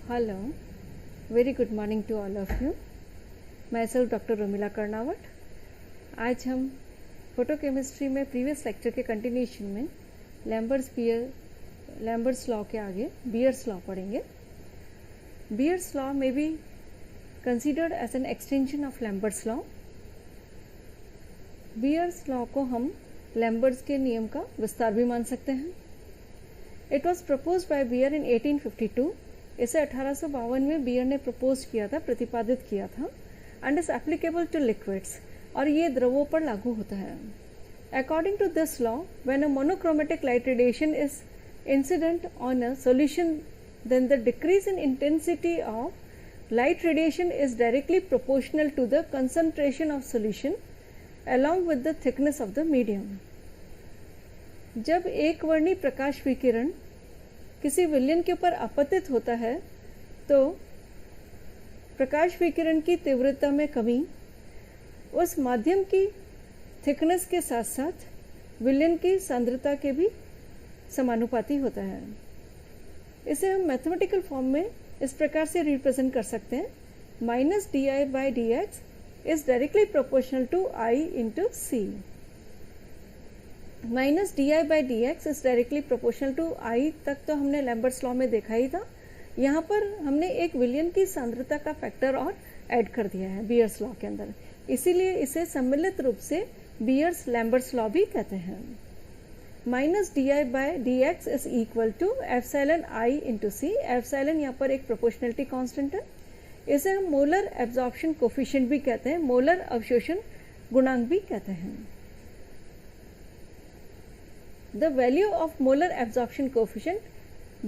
Hello, very good morning to all of you. Myself Dr. Romila Karnawat. आज हम photochemistry में previous lecture के continuation में Lambert's law के आगे बियर्स लॉ पढ़ेंगे. बियर्स लॉ में be considered as an extension of Lambert's law. Beer's law को हम लैम्बर्ट्स के नियम का विस्तार भी मान सकते हैं. It was propose by Beer in 1852. इसे 1852 में बियर ने प्रपोज किया था, प्रतिपादित किया था. And is applicable to liquids, और ये द्रवों पर लागू होता है. According to this law, when a monochromatic light radiation is incident on a solution, then the decrease in intensity of light radiation is directly proportional to the concentration of solution along with the thickness of the medium. जब एक वर्णी प्रकाश विकिरण किसी विलयन के ऊपर आपतित होता है तो प्रकाश विकिरण की तीव्रता में कमी उस माध्यम की थिकनेस के साथ साथ विलयन की सांद्रता के भी समानुपाती होता है. इसे हम मैथमेटिकल फॉर्म में इस प्रकार से रिप्रेजेंट कर सकते हैं. Minus D I by D X is directly proportional to I into C. Minus D I by D X is directly proportional to I तक तो हमने लैम्बर्ट्स लॉ में देखा ही था. यहाँ पर हमने एक विलयन की सांद्रता का फैक्टर और ऐड कर दिया है बियर्स लॉ के अंदर. इसीलिए इसे सम्मिलित रूप से बियर्स लैम्बर्ट्स लॉ भी कहते हैं. Minus D I by D X is equal to epsilon I into C. Epsilon यहाँ पर एक प्रोपोर्शनलिटी कांस्टेंट है. इसे हम मोलर एब्जॉर्प्शन कोफिशिएंट भी कहते हैं, मोलर अवशोषण गुणांक भी कहते हैं. The value of molar absorption coefficient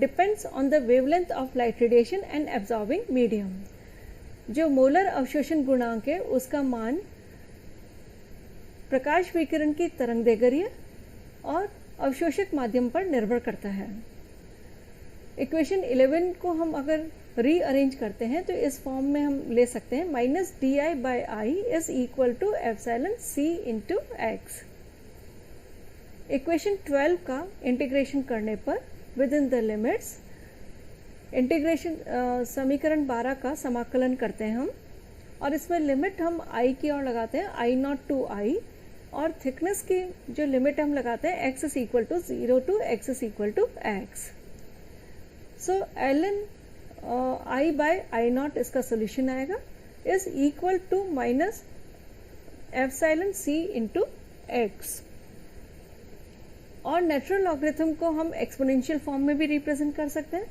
depends on the wavelength of light radiation and absorbing medium. जो मोलर अवशोषण गुणांक है उसका मान प्रकाश विकिरण की तरंगदैर्घ्य और अवशोषक माध्यम पर निर्भर करता है. इक्वेशन 11 को हम अगर रीअरेंज करते हैं तो इस फॉर्म में हम ले सकते हैं. Minus D I by I is equal to epsilon C into X. Equation 12 का इंटीग्रेशन करने पर within the limits integration समीकरण 12 का समाकलन करते हैं हम, और इसमें लिमिट हम आई की ओर लगाते हैं, आई नॉट टू आई, और थिकनेस की जो लिमिट हम लगाते हैं X is equal to 0 to X is equal to X. So L N I by I not इसका सोल्यूशन आएगा is equal to minus epsilon C into X. और नेचुरल लॉगरिथम को हम एक्सपोनेंशियल फॉर्म में भी रिप्रेजेंट कर सकते हैं.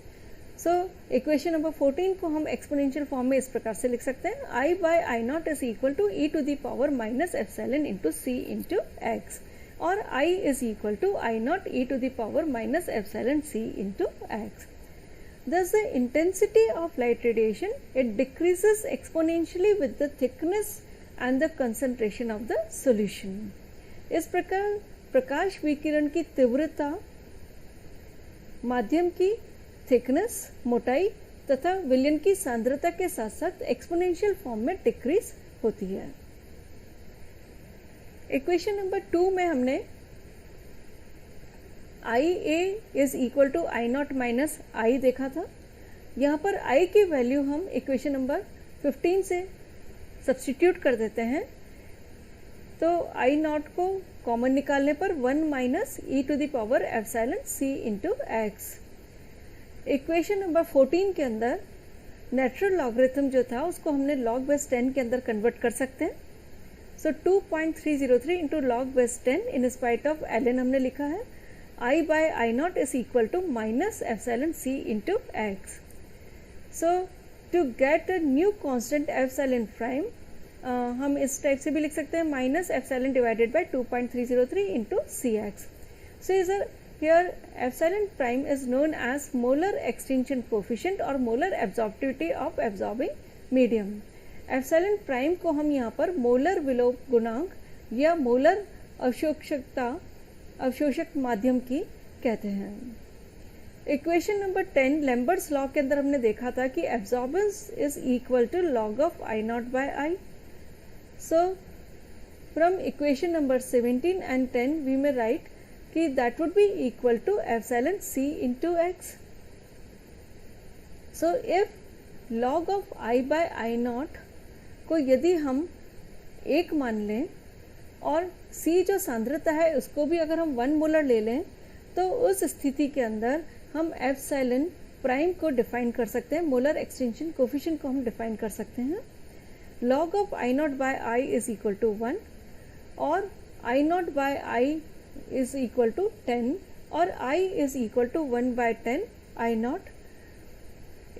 सो इक्वेशन नंबर 14 को हम एक्सपोनेंशियल फॉर्म में इस प्रकार से लिख सकते हैं. I by I naught is equal to E to the power minus epsilon into C into X, और I is equal to I naught E to the power minus epsilon C into X. Thus the intensity of light radiation, it decreases exponentially with the thickness and the concentration of the solution. इस प्रकार प्रकाश विकिरण की तीव्रता माध्यम की thickness, मोटाई तथा विलयन की सांद्रता के साथ साथ एक्सपोनेंशियल फॉर्म में डिक्रीज होती है. इक्वेशन नंबर 2 में हमने I A is equal to I naught minus I देखा था. यहाँ पर आई की वैल्यू हम इक्वेशन नंबर 15 से सब्स्टिट्यूट कर देते हैं. तो आई नॉट को कॉमन निकालने पर 1 minus E to the power epsilon C into X. Equation number 14 के अंदर नेचुरल लॉगरिथम जो था उसको हमने लॉग बेस 10 के अंदर कन्वर्ट कर सकते हैं. So 2.303 into log base 10 in spite of L N हमने लिखा है. I by I naught is equal to minus epsilon c into x. So to get a new constant epsilon prime, हम इस टाइप से भी लिख सकते हैं minus epsilon divided by 2.303 into cx. So here epsilon prime is known as molar extinction coefficient or molar absorptivity of absorbing medium. epsilon prime को हम यहाँ पर मोलर विलोप गुणांक या मोलर अवशोषक माध्यम की कहते हैं. इक्वेशन नंबर 10 लैम्बर्ट्स लॉ के अंदर हमने देखा था कि absorbance is equal to log of I naught by I. So from equation number 17 and 10 we may write कि that would be equal to epsilon C into X. So if log of I by I naught को यदि हम 1 मान लें और C जो सांद्रता है उसको भी अगर हम 1 मोलर ले लें, तो उस स्थिति के अंदर हम एप्सिलॉन प्राइम को डिफाइन कर सकते हैं, मोलर एक्सटेंशन कोफिशिएंट को हम डिफाइन कर सकते हैं। Log of I naught by I is equal to 1 और I naught by I is equal to 10 और I is equal to 1 by 10 I naught.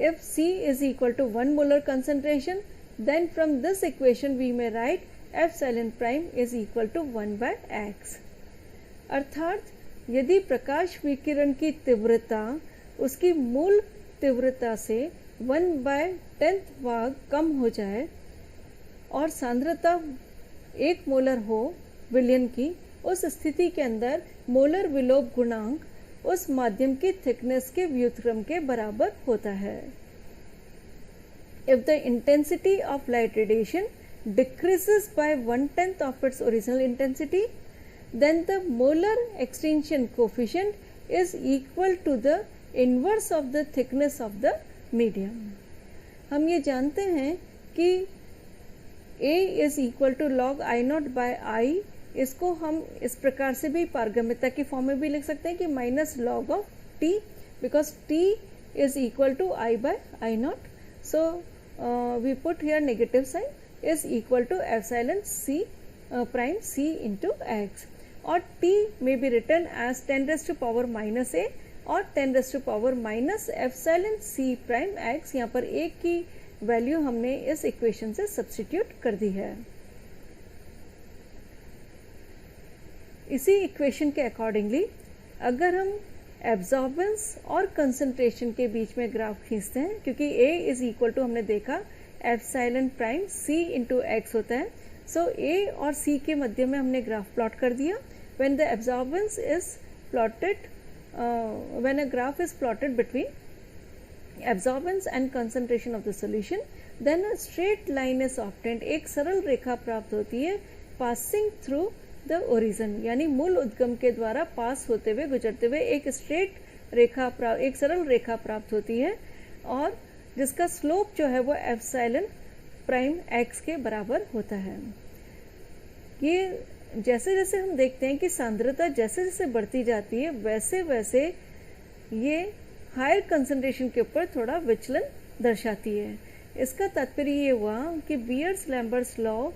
If C is equal to 1 molar concentration, then from this equation we may write epsilon prime is equal to 1 by x। अर्थात यदि प्रकाश विकिरण की तीव्रता उसकी मूल तीव्रता से 1 by 10th भाग कम हो जाए और सांद्रता 1 मोलर हो विलयन की, उस स्थिति के अंदर मोलर विलोप गुणांक उस माध्यम की थिकनेस के व्युत्क्रम के बराबर होता है। If the intensity of light radiation decreases by 1/10 of its original intensity, then the molar extinction coefficient is equal to the inverse of the thickness of the medium। हम ये जानते हैं कि A is equal to log I naught by I, इसको हम इस प्रकार से भी पारगम्यता की फॉर्म में भी लिख सकते हैं कि minus log of T, because T is equal to I by I not. So we put here negative sign is equal to epsilon C prime C into X, और T में be written as 10 raised to power minus A और 10 raised to power minus epsilon C prime x. यहाँ पर A की value हमने इस equation से substitute कर दी है। इसी इक्वेशन के अकॉर्डिंगली अगर हम एब्जॉर्बेंस और कंसंट्रेशन के बीच में ग्राफ खींचते हैं, क्योंकि A इज इक्वल टू हमने देखा epsilon prime C into x होता है, सो A और C के मध्य में हमने ग्राफ प्लॉट कर दिया। When the absorbance is plotted, when a graph is plotted between absorbance and concentration of the solution, then a straight line is obtained, एक सरल रेखा प्राप्त होती है पासिंग थ्रू द ओरिजिन, यानी मूल उद्गम के द्वारा पास होते हुए गुजरते हुए एक स्ट्रेट रेखा एक सरल रेखा प्राप्त होती है, और जिसका स्लोप जो है वो एप्सिलॉन प्राइम एक्स के बराबर होता है। ये जैसे जैसे हम देखते हैं कि सांद्रता जैसे जैसे बढ़ती जाती है वैसे वैसे ये हायर कंसंट्रेशन के ऊपर थोड़ा विचलन दर्शाती है। इसका तात्पर्य ये हुआ कि बियर्स-लैम्बर्ट्स लॉ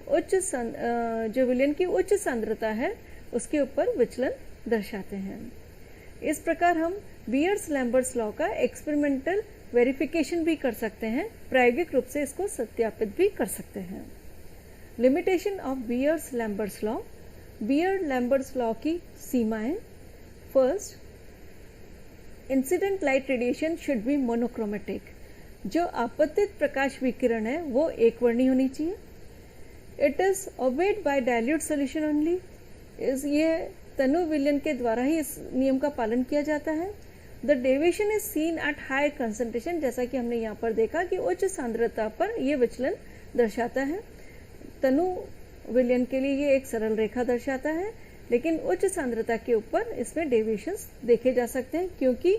जो विलयन की उच्च सांद्रता है उसके ऊपर विचलन दर्शाते हैं। इस प्रकार हम बियर्स-लैम्बर्ट्स लॉ का एक्सपेरिमेंटल वेरिफिकेशन भी कर सकते हैं, प्रायोगिक रूप से इसको सत्यापित भी कर सकते हैं। Limitation of bears-Lambert's law. Beer-Lambert's law की सीमाएं। First, incident light radiation should be monochromatic, जो आपतित प्रकाश विकिरण है वो एक वर्णी होनी चाहिए। It is obeyed by dilute solution only, ये तनु विलयन के द्वारा ही इस नियम का पालन किया जाता है। The deviation is seen at higher concentration, जैसा कि हमने यहाँ पर देखा कि उच्च सांद्रता पर यह विचलन दर्शाता है। तनु विलयन के लिए ये एक सरल रेखा दर्शाता है, लेकिन उच्च सांद्रता के ऊपर इसमें डेविएशंस देखे जा सकते हैं, क्योंकि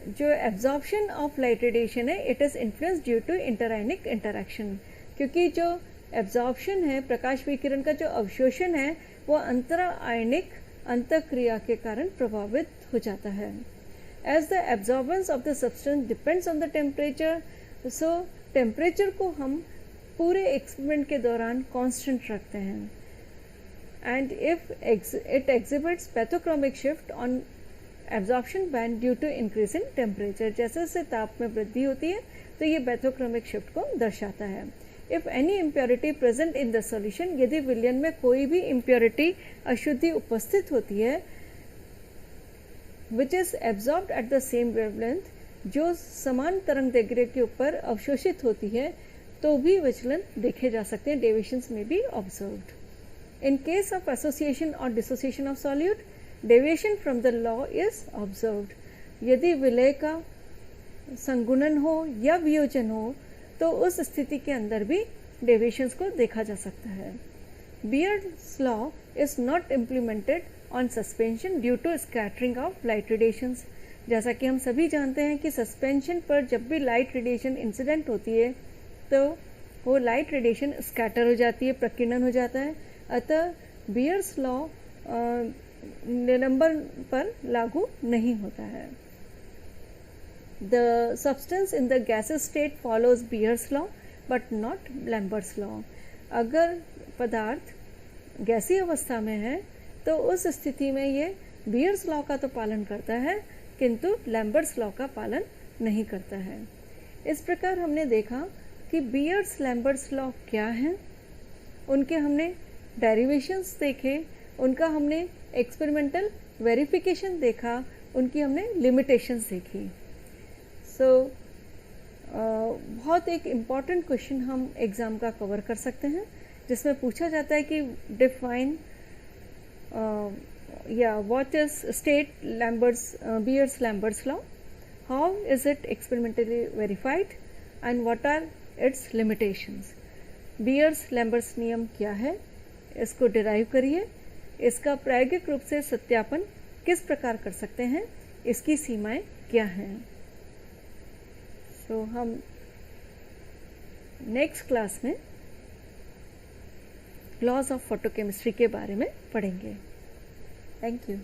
जो एब्जॉर्प्शन ऑफ लाइट रेडिएशन है it is influenced due to interionic interaction, क्योंकि जो एब्जॉर्प्शन है प्रकाश विकिरण का जो अवशोषण है वो अंतरायनिक अंतःक्रिया के कारण प्रभावित हो जाता है। As the absorbance of the substance depends on the temperature, so temperature को हम पूरे एक्सपेरिमेंट के दौरान कांस्टेंट रखते हैं। And if it exhibits bathochromic shift on absorption band due to increase in temperature, जैसे जैसे ताप में वृद्धि होती है तो ये पैथोक्रोमिक शिफ्ट को दर्शाता है। If any impurity present in the solution, यदि विलयन में कोई भी इम्प्योरिटी अशुद्धि उपस्थित होती है which is absorbed at the same wavelength, जो समान तरंग दैर्घ्य के ऊपर अवशोषित होती है, तो भी विचलन देखे जा सकते हैं, डेविएशंस में be observed. In case of association और dissociation of solute, deviation from the law is observed. यदि विलय का संगुणन हो या वियोजन हो तो उस स्थिति के अंदर भी डेविएशंस को देखा जा सकता है। Beer's law is not implemented on suspension due to scattering of light radiations. जैसा कि हम सभी जानते हैं कि सस्पेंशन पर जब भी लाइट रेडिएशन इंसिडेंट होती है तो वो लाइट रेडिएशन स्कैटर हो जाती है, प्रकीर्णन हो जाता है। अतः बियर्स लॉ निलंबन पर लागू नहीं होता है। The substance in the gaseous state follows Beer's law but not Lambert's law. अगर पदार्थ गैसीय अवस्था में है तो उस स्थिति में ये बियर्स लॉ का तो पालन करता है किंतु लैम्बर्ट्स लॉ का पालन नहीं करता है। इस प्रकार हमने देखा कि बियर्स लैम्बर्ट्स लॉ क्या हैं, उनके हमने डेरिवेशंस देखे, उनका हमने एक्सपेरिमेंटल वेरिफिकेशन देखा, उनकी हमने लिमिटेशंस देखी। बहुत एक इम्पॉर्टेंट क्वेश्चन हम एग्ज़ाम का कवर कर सकते हैं जिसमें पूछा जाता है कि डिफाइन या what is state Beer's Lambert's law, how is it experimentally verified and what are its limitations. Beer's Lambert's नियम क्या है, इसको डिराइव करिए, इसका प्रायोगिक रूप से सत्यापन किस प्रकार कर सकते हैं, इसकी सीमाएं क्या हैं। तो हम नेक्स्ट क्लास में लॉज ऑफ फोटोकेमिस्ट्री के बारे में पढ़ेंगे। Thank you.